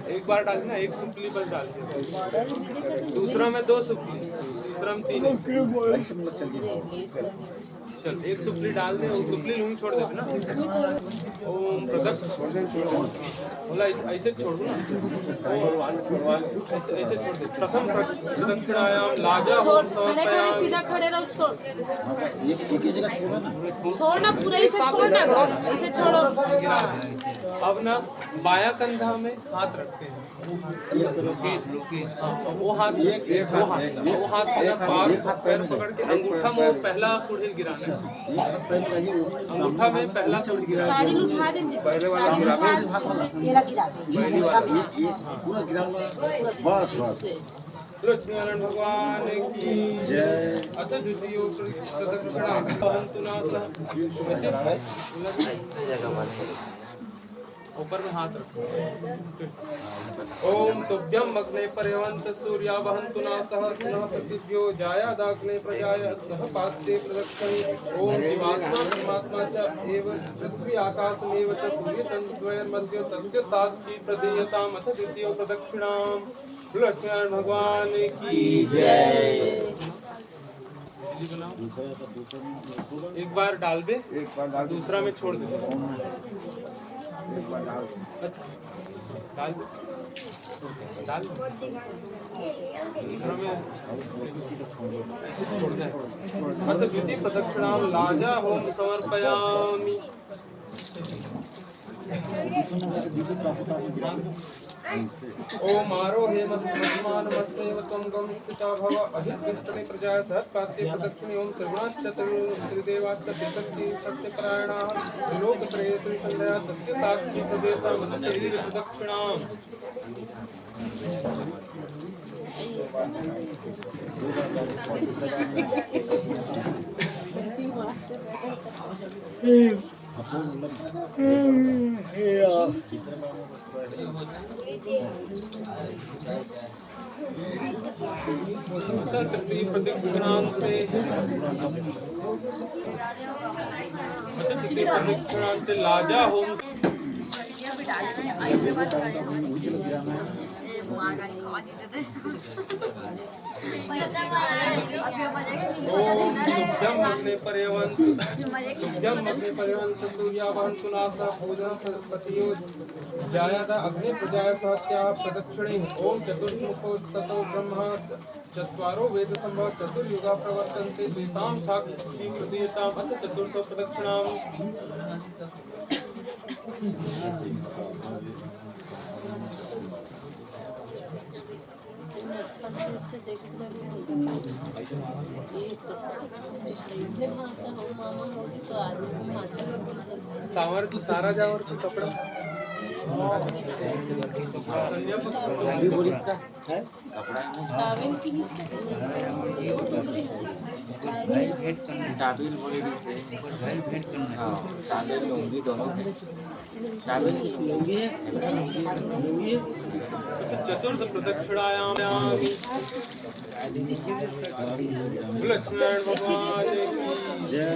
एक बार डालना, एक सुपली बस डाल दे, दूसरा में 2 सुपली, तीसरा में 3। चल एक सुपली डाल दे, वो सुपली लूंगी छोड़ दे ना। ओम प्रदक्ष बोला ऐसे छोड़ दूँ, ऐसे छोड़ दे। प्रथम प्रदक्षिणायाम लाजा होम समर्पयामि। सीधा खड़े रहो, छोड़ छोड़ना, पूरा ऐसे छोड़ना, ऐसे छोड़ो। अब ना बाया कंधा में हाथ रखते हैं, वो हाथ पैर पकड़ के अंगूठा में पहला कुड़िल गिराना है। अंगूठा में पहला साड़ी उठा देंगे, पहले वाला पूरा गिरा बस बस। लक्ष्मीनारायण भगवान की जय। अथ द्वितीय ऊपर में हाथ रखो। ओम तुभ्यं अग्ने पर्यवंत सूर्या वहन्तु न सह पुनः प्रतिभ्यो जायादाग्ने प्रजाय सह पात्रे प्रदक्षिणे। ओम जीवात्मा परमात्मा च एव पृथ्वी आकाशमेव च सूर्यचन्द्रद्वयोर्मध्ये तस्य साक्षी प्रदीयताम्। अथ द्वितीयो प्रदक्षिणाम्। लक्ष्मीनारायण भगवान की जय। एक बार डाल दे, एक बार डाल, दूसरा में छोड़ दे, डाल डाल दूसरा में छोड़ दे। अथ द्वितीय प्रदक्षिणाम लाजा होम समर्पयामि। ओम आरोहे मस्मानमस्तेव त्वं गं स्थिता भव अहिर्दृष्टने प्रजाय सहस्पात्ये प्रदक्षिणे। ओम त्रिगुणाश्च त्रिशक्ति सत्यपरायणाः त्रिलोकत्रयेषु संध्या तस्य साक्षी प्रदेवता मनशरीर प्रदक्षिणाम्। लाजा होम जायादा अग्नि प्रजाय सहत्या प्रदक्षिणे। ओम चतुर्मुखोस्ततो ब्रह्मा चत्वारो वेद संभव चतुर्युगा प्रवर्तन्ते तेषां साक्षी प्रदीयताम्। अथ चतुर्थो प्रदक्षिणाम्। सावर की सारा जावर का कपड़ा इसका है, टावेल की टाबिल बोले से हाँ टाबिल लूंगी दोनों टाबिल की लूंगी है। चतुर्थ प्रदक्षिणायाम लक्ष्मीनारायण भगवान की जय।